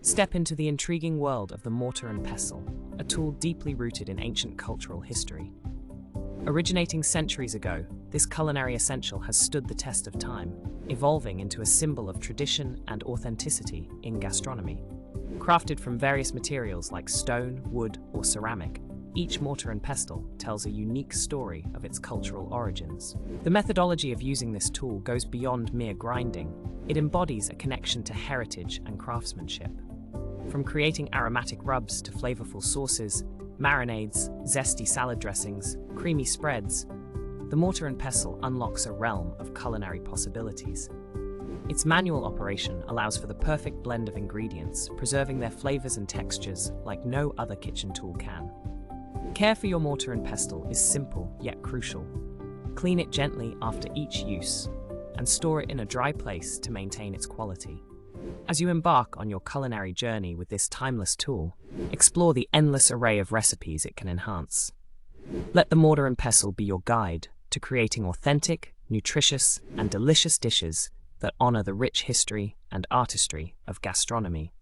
Step into the intriguing world of the mortar and pestle, a tool deeply rooted in ancient cultural history. Originating centuries ago, this culinary essential has stood the test of time, evolving into a symbol of tradition and authenticity in gastronomy. Crafted from various materials like stone, wood, or ceramic, each mortar and pestle tells a unique story of its cultural origins. The methodology of using this tool goes beyond mere grinding. It embodies a connection to heritage and craftsmanship. From creating aromatic rubs to flavorful sauces, marinades, zesty salad dressings, creamy spreads, the mortar and pestle unlocks a realm of culinary possibilities. Its manual operation allows for the perfect blend of ingredients, preserving their flavors and textures like no other kitchen tool can. Care for your mortar and pestle is simple yet crucial. Clean it gently after each use, and store it in a dry place to maintain its quality. As you embark on your culinary journey with this timeless tool, explore the endless array of recipes it can enhance. Let the mortar and pestle be your guide to creating authentic, nutritious, and delicious dishes that honor the rich history and artistry of gastronomy.